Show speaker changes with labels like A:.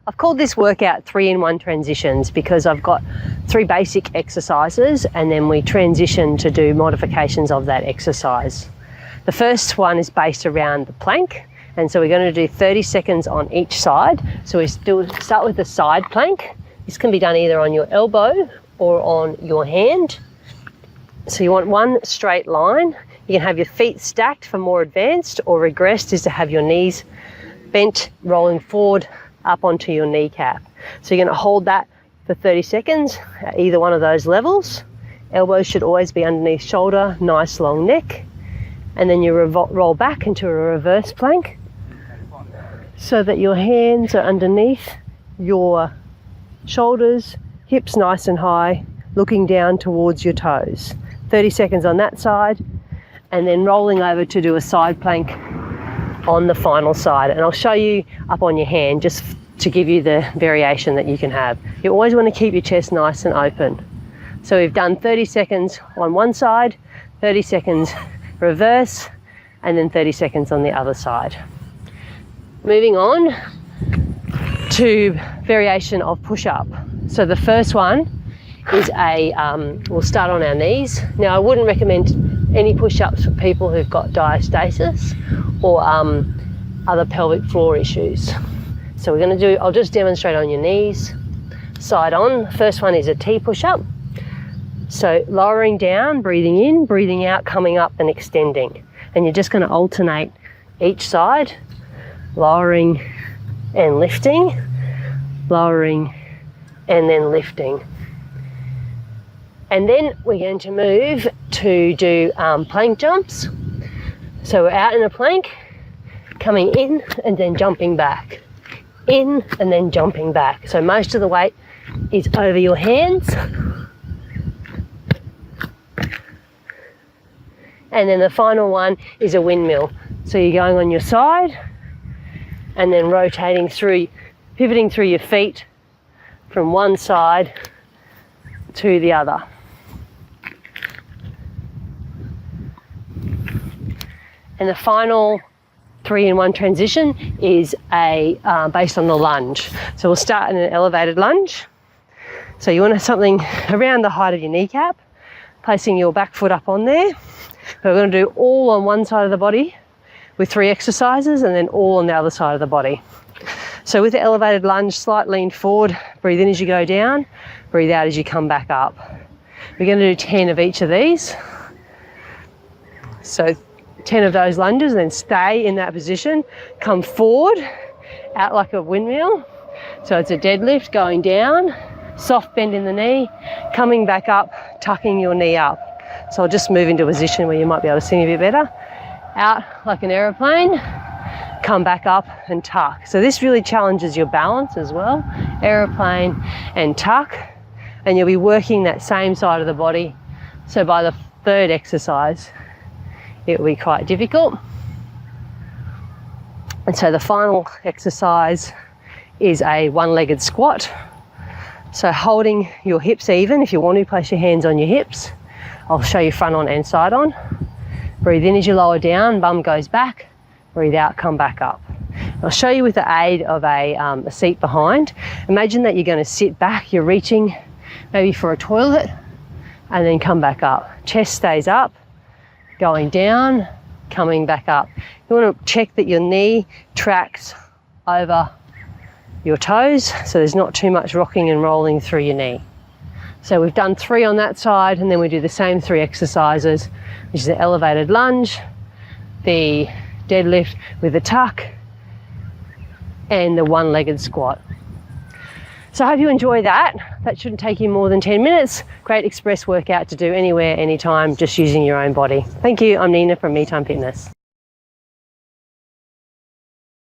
A: I've called this workout 3-in-1 transitions because I've got 3 basic exercises and then we transition to do modifications of that exercise. The first one is based around the plank, and so we're going to do 30 seconds on each side. So we start with the side plank. This can be done either on your elbow or on your hand. So you want one straight line. You can have your feet stacked for more advanced, or regressed is to have your knees bent, rolling forward up onto your kneecap. So you're going to hold that for 30 seconds at either one of those levels. Elbows should always be underneath shoulder, nice long neck. And then you roll back into a reverse plank so that your hands are underneath your shoulders, hips nice and high, looking down towards your toes. 30 seconds on that side, and then rolling over to do a side plank on the final side. And I'll show you up on your hand just to give you the variation that you can have. You always want to keep your chest nice and open. So we've done 30 seconds on one side, 30 seconds reverse, and then 30 seconds on the other side. Moving on to variation of push-up. So the first one is we'll start on our knees. Now I wouldn't recommend any push-ups for people who've got diastasis or other pelvic floor issues. So I'll just demonstrate on your knees, side on. First one is a T push-up. So lowering down, breathing in, breathing out, coming up and extending. And you're just going to alternate each side, lowering and lifting, lowering and then lifting. And then we're going to move to do plank jumps. So we're out in a plank, coming in and then jumping back. In and then jumping back. So most of the weight is over your hands. And then the final one is a windmill. So you're going on your side and then rotating through, pivoting through your feet from one side to the other. And the final 3-in-1 transition is based on the lunge. So we'll start in an elevated lunge. So you want something around the height of your kneecap, placing your back foot up on there. We're going to do all on one side of the body with 3 exercises and then all on the other side of the body. So with the elevated lunge, slight lean forward, breathe in as you go down, breathe out as you come back up. We're going to do 10 of each of these. So 10 of those lunges, and then stay in that position. Come forward, out like a windmill. So it's a deadlift, going down, soft bend in the knee, coming back up, tucking your knee up. So I'll just move into a position where you might be able to see me a bit better. Out like an aeroplane, come back up and tuck. So this really challenges your balance as well. Aeroplane and tuck, and you'll be working that same side of the body. So by the 3rd exercise, it will be quite difficult. And so the final exercise is a one-legged squat. So holding your hips even, if you want to place your hands on your hips. I'll show you front on and side on. Breathe in as you lower down, bum goes back, breathe out, come back up. I'll show you with the aid of a seat behind. Imagine that you're going to sit back, you're reaching maybe for a toilet, and then come back up. Chest stays up, going down, coming back up. You want to check that your knee tracks over your toes, so there's not too much rocking and rolling through your knee. So we've done 3 on that side, and then we do the same 3 exercises, which is the elevated lunge, the deadlift with the tuck, and the one-legged squat. So I hope you enjoy that. That shouldn't take you more than 10 minutes. Great express workout to do anywhere, anytime, just using your own body. Thank you. I'm Nina from Me Time Fitness.